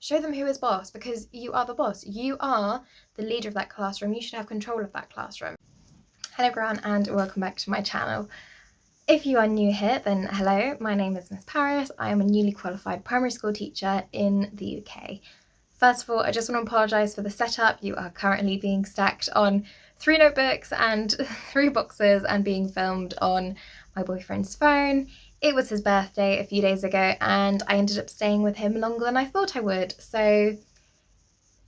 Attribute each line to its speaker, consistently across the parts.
Speaker 1: Show them who is boss, because you are the boss. You are the leader of that classroom. You should have control of that classroom. Hello everyone and welcome back to my channel. If you are new here, then hello, my name is Miss Paris. I am a newly qualified primary school teacher in the UK. First of all, I just want to apologise for the setup. You are currently being stacked on 3 notebooks and 3 boxes and being filmed on my boyfriend's phone. It was his birthday a few days ago and I ended up staying with him longer than I thought I would. So,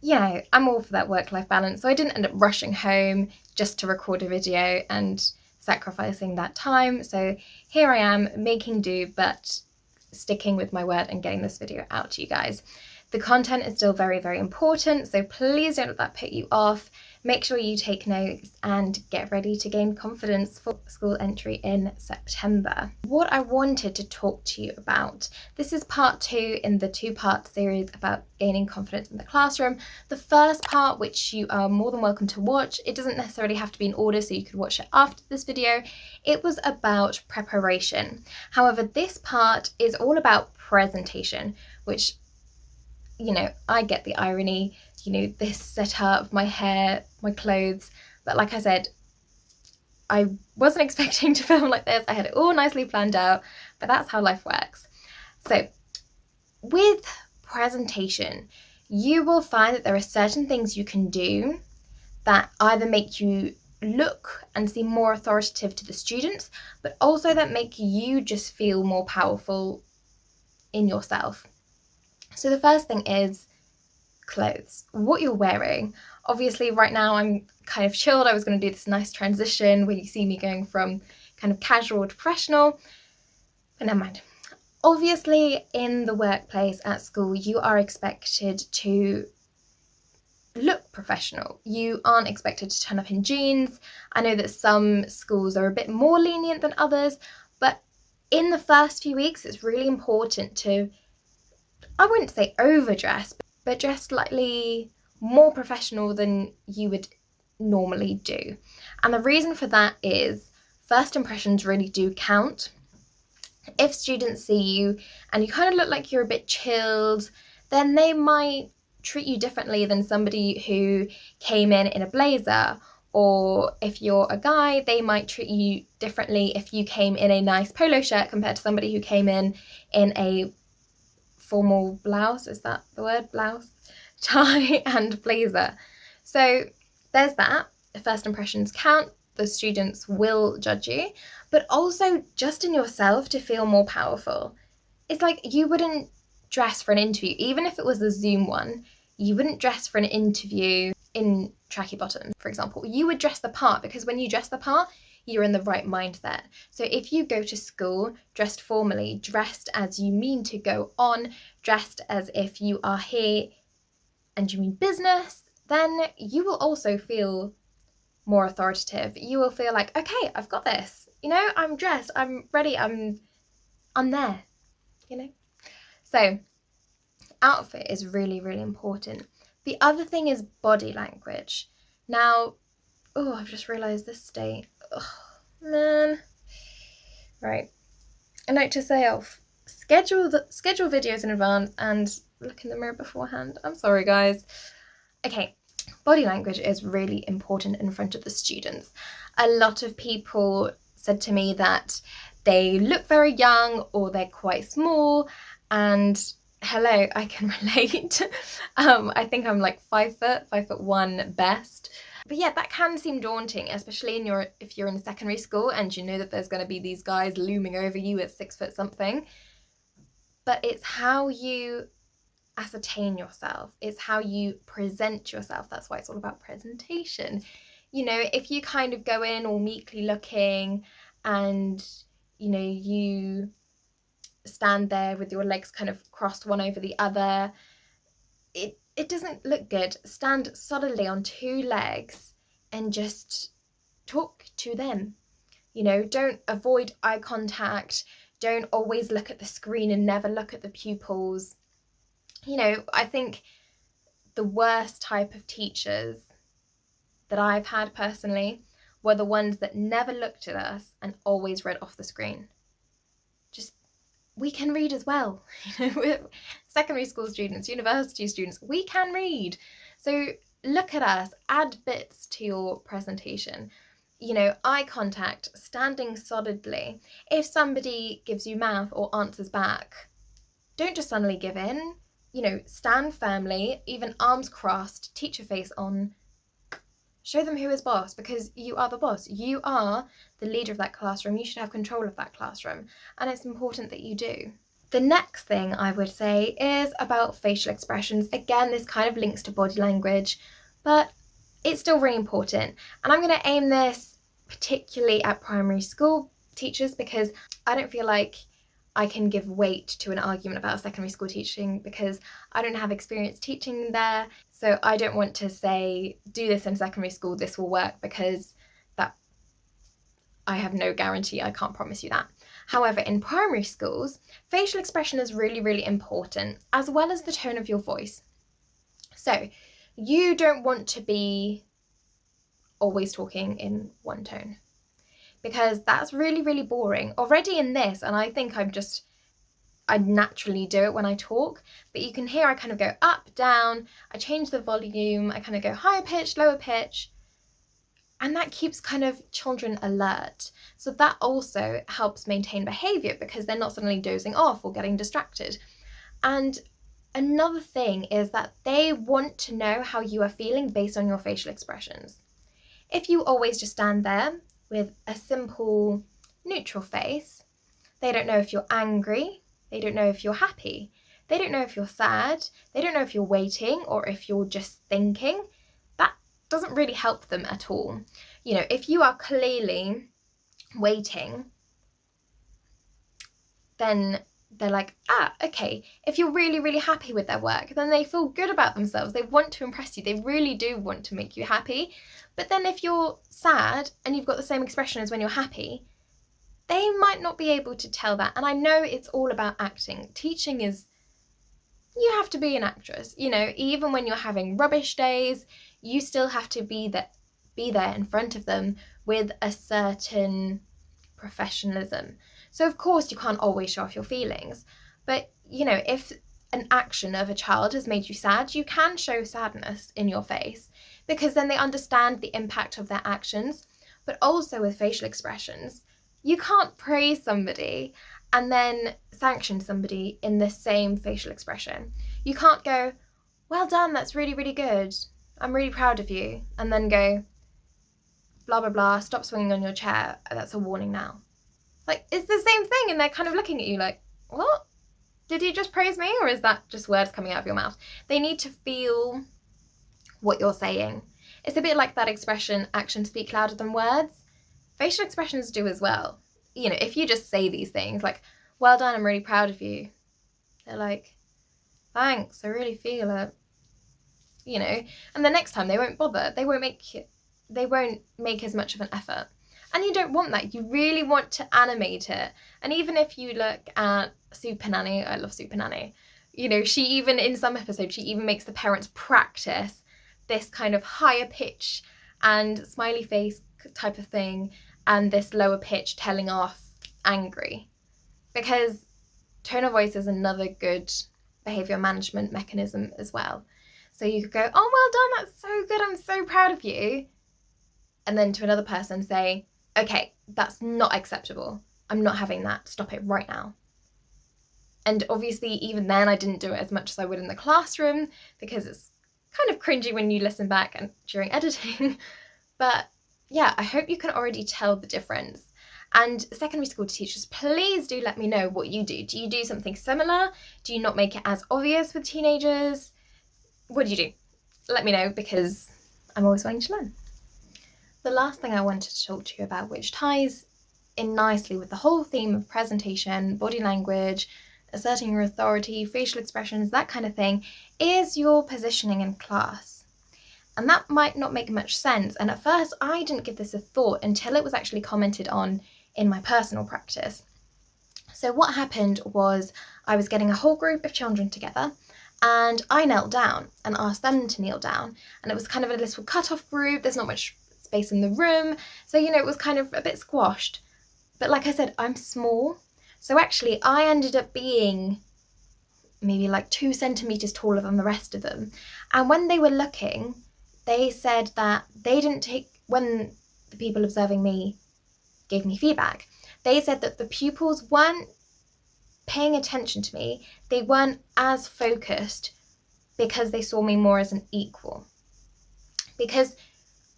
Speaker 1: you know, I'm all for that work-life balance. So I didn't end up rushing home just to record a video and sacrificing that time. So here I am making do, but sticking with my word and getting this video out to you guys. The content is still very, very important, so please don't let that put you off. Make sure you take notes and get ready to gain confidence for school entry in September. What I wanted to talk to you about, this is part 2 in the 2-part series about gaining confidence in the classroom. The first part, which you are more than welcome to watch, it doesn't necessarily have to be in order, so you could watch it after this video. It was about preparation. However, this part is all about presentation, which, you know, I get the irony, you know, this setup, my hair, my clothes, but like I said, I wasn't expecting to film like this. I had it all nicely planned out, but that's how life works. So with presentation, you will find that there are certain things you can do that either make you look and seem more authoritative to the students, but also that make you just feel more powerful in yourself. So the first thing is clothes, what you're wearing. Obviously right now I'm kind of chilled. I was going to do this nice transition where you see me going from kind of casual to professional, but never mind. Obviously in the workplace at school you are expected to look professional. You aren't expected to turn up in jeans. I know that some schools are a bit more lenient than others, but in the first few weeks it's really important to, I wouldn't say overdress, but dress slightly more professional than you would normally do. And the reason for that is first impressions really do count. If students see you and you kind of look like you're a bit chilled, then they might treat you differently than somebody who came in a blazer. Or if you're a guy, they might treat you differently if you came in a nice polo shirt compared to somebody who came in a formal blouse, is that the word, blouse, tie and blazer. So there's that. First impressions count. The students will judge you, but also just in yourself to feel more powerful. It's like you wouldn't dress for an interview, even if it was a Zoom one, you wouldn't dress for an interview in tracky bottoms, for example. You would dress the part, because when you dress the part, you're in the right mindset. So if you go to school dressed formally, dressed as you mean to go on, dressed as if you are here and you mean business, then you will also feel more authoritative. You will feel like, okay, I've got this. You know, I'm dressed, I'm ready, I'm there, you know? So outfit is really, really important. The other thing is body language. Now, oh, I've just realised this state. Oh, man. Right. A note to self. Schedule videos in advance and look in the mirror beforehand. I'm sorry, guys. Okay. Body language is really important in front of the students. A lot of people said to me that they look very young or they're quite small, and hello, I can relate. I think I'm like 5 foot, 5'1" best. But yeah, that can seem daunting, especially if you're in secondary school and you know that there's going to be these guys looming over you at 6 foot something. But it's how you ascertain yourself. It's how you present yourself. That's why it's all about presentation. You know, if you kind of go in all meekly looking and, you know, you stand there with your legs kind of crossed one over the other, it doesn't look good. Stand solidly on 2 legs and just talk to them. You know, don't avoid eye contact. Don't always look at the screen and never look at the pupils. You know, I think the worst type of teachers that I've had personally were the ones that never looked at us and always read off the screen. Just we can read as well. We're secondary school students, university students, we can read. So look at us, add bits to your presentation. Eye contact, standing solidly. If somebody gives you mouth or answers back, don't just suddenly give in. Stand firmly, even arms crossed, teacher face on. Show them who is boss, because you are the boss. You are the leader of that classroom. You should have control of that classroom, and it's important that you do. The next thing I would say is about facial expressions. Again, this kind of links to body language, but it's still really important. And I'm going to aim this particularly at primary school teachers, because I don't feel like I can give weight to an argument about secondary school teaching, because I don't have experience teaching there. So I don't want to say, do this in secondary school, this will work, because that I have no guarantee. I can't promise you that. However, in primary schools, facial expression is really, really important, as well as the tone of your voice. So you don't want to be always talking in one tone, because that's really, really boring already in this. And I think I naturally do it when I talk, but you can hear I kind of go up, down, I change the volume, I kind of go higher pitch, lower pitch, and that keeps kind of children alert. So that also helps maintain behaviour, because they're not suddenly dozing off or getting distracted. And another thing is that they want to know how you are feeling based on your facial expressions. If you always just stand there with a simple neutral face, they don't know if you're angry, they don't know if you're happy, they don't know if you're sad, they don't know if you're waiting or if you're just thinking. That doesn't really help them at all. If you are clearly waiting, then they're like, okay. If you're really, really happy with their work, then they feel good about themselves. They want to impress you. They really do want to make you happy. But then if you're sad and you've got the same expression as when you're happy, they might not be able to tell that. And I know it's all about acting. Teaching is, you have to be an actress. Even when you're having rubbish days, you still have to be there in front of them with a certain professionalism. So of course you can't always show off your feelings, but if an action of a child has made you sad, you can show sadness in your face, because then they understand the impact of their actions. But also with facial expressions, you can't praise somebody and then sanction somebody in the same facial expression. You can't go, well done, that's really, really good, I'm really proud of you, and then go, blah, blah, blah, stop swinging on your chair, that's a warning now. Like, it's the same thing, and they're kind of looking at you like, what? Did you just praise me, or is that just words coming out of your mouth? They need to feel what you're saying. It's a bit like that expression, actions speak louder than words. Facial expressions do as well. If you just say these things like, well done, I'm really proud of you, they're like, thanks, I really feel it. And the next time they won't bother. They won't make as much of an effort. And you don't want that. You really want to animate it. And even if you look at Super Nanny, I love Super Nanny, she even, in some episodes, she even makes the parents practice this kind of higher pitch and smiley face type of thing, and this lower pitch telling off angry. Because tone of voice is another good behaviour management mechanism as well. So you could go, oh, well done, that's so good, I'm so proud of you. And then to another person say, okay, that's not acceptable. I'm not having that. Stop it right now. And obviously, even then, I didn't do it as much as I would in the classroom, because it's kind of cringy when you listen back and during editing. But yeah, I hope you can already tell the difference. And secondary school teachers, please do let me know what you do. Do you do something similar? Do you not make it as obvious with teenagers? What do you do? Let me know, because I'm always wanting to learn. The last thing I wanted to talk to you about, which ties in nicely with the whole theme of presentation, body language, asserting your authority, facial expressions, that kind of thing, is your positioning in class. And that might not make much sense. And at first, I didn't give this a thought until it was actually commented on in my personal practice. So what happened was, I was getting a whole group of children together, and I knelt down and asked them to kneel down. And it was kind of a little cut-off group. There's not much space in the room. So, it was kind of a bit squashed. But like I said, I'm small. So actually I ended up being maybe like 2 centimeters taller than the rest of them. And when they were looking, they said that they didn't take, when the people observing me gave me feedback, they said that the pupils weren't paying attention to me. They weren't as focused because they saw me more as an equal. Because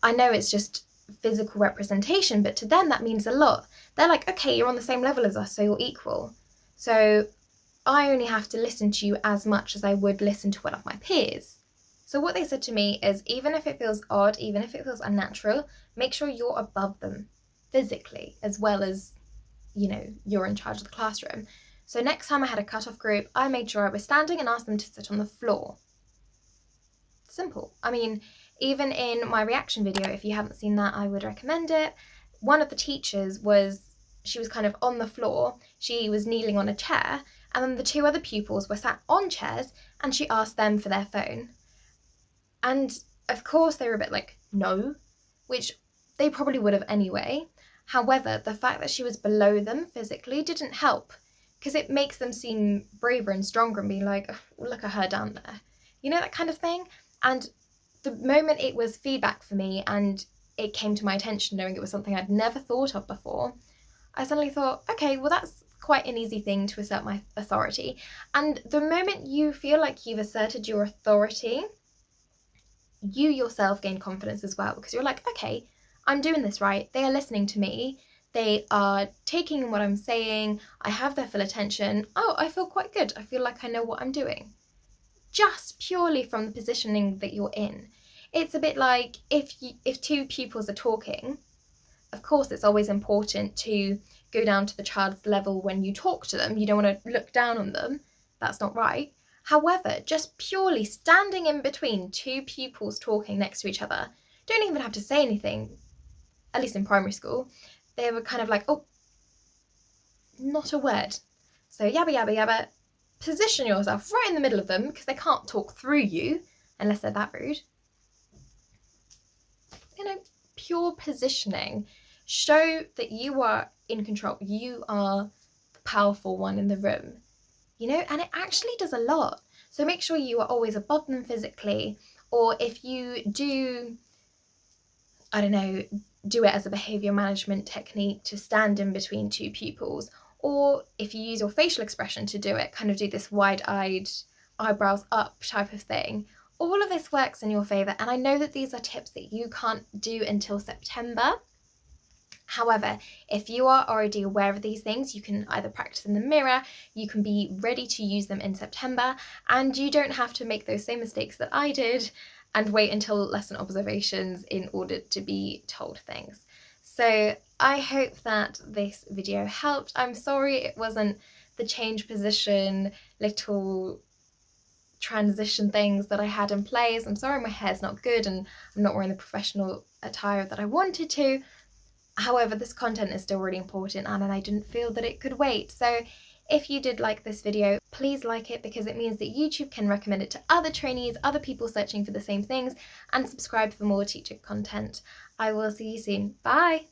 Speaker 1: I know it's just physical representation, but to them that means a lot. They're like, okay, you're on the same level as us, so you're equal. So I only have to listen to you as much as I would listen to one of my peers. So what they said to me is, even if it feels odd, even if it feels unnatural, make sure you're above them physically, as well as, you know, you're in charge of the classroom. So next time I had a cut-off group, I made sure I was standing and asked them to sit on the floor. Simple. I mean, even in my reaction video, if you haven't seen that, I would recommend it. One of the teachers she was kind of on the floor, she was kneeling on a chair, and then the 2 other pupils were sat on chairs, and she asked them for their phone. And of course they were a bit like, no, which they probably would have anyway. However, the fact that she was below them physically didn't help, because it makes them seem braver and stronger and be like, oh, look at her down there. You know, that kind of thing. And the moment it was feedback for me and it came to my attention, knowing it was something I'd never thought of before, I suddenly thought, okay, well, that's quite an easy thing to assert my authority. And the moment you feel like you've asserted your authority, you yourself gain confidence as well, because you're like, okay, I'm doing this right. They are listening to me. They are taking in what I'm saying. I have their full attention. Oh, I feel quite good. I feel like I know what I'm doing. Just purely from the positioning that you're in. It's a bit like if 2 pupils are talking, of course it's always important to go down to the child's level when you talk to them. You don't want to look down on them. That's not right. However, just purely standing in between 2 pupils talking next to each other, don't even have to say anything, at least in primary school. They were kind of like, oh, not a word. So yabba, yabba, yabba. Position yourself right in the middle of them, because they can't talk through you unless they're that rude. You know, pure positioning. Show that you are in control. You are the powerful one in the room. You know, and it actually does a lot. So make sure you are always above them physically, or if you do, I don't know, do it as a behaviour management technique to stand in between 2 pupils, or if you use your facial expression to do it, kind of do this wide-eyed, eyebrows up type of thing. All of this works in your favour, and I know that these are tips that you can't do until September. However, if you are already aware of these things, you can either practice in the mirror, you can be ready to use them in September, and you don't have to make those same mistakes that I did and wait until lesson observations in order to be told things. So I hope that this video helped. I'm sorry it wasn't the change position, little transition things that I had in place. I'm sorry my hair's not good and I'm not wearing the professional attire that I wanted to. However, this content is still really important, and I didn't feel that it could wait. So if you did like this video, please like it, because it means that YouTube can recommend it to other trainees, other people searching for the same things, and subscribe for more teacher content. I will see you soon. Bye!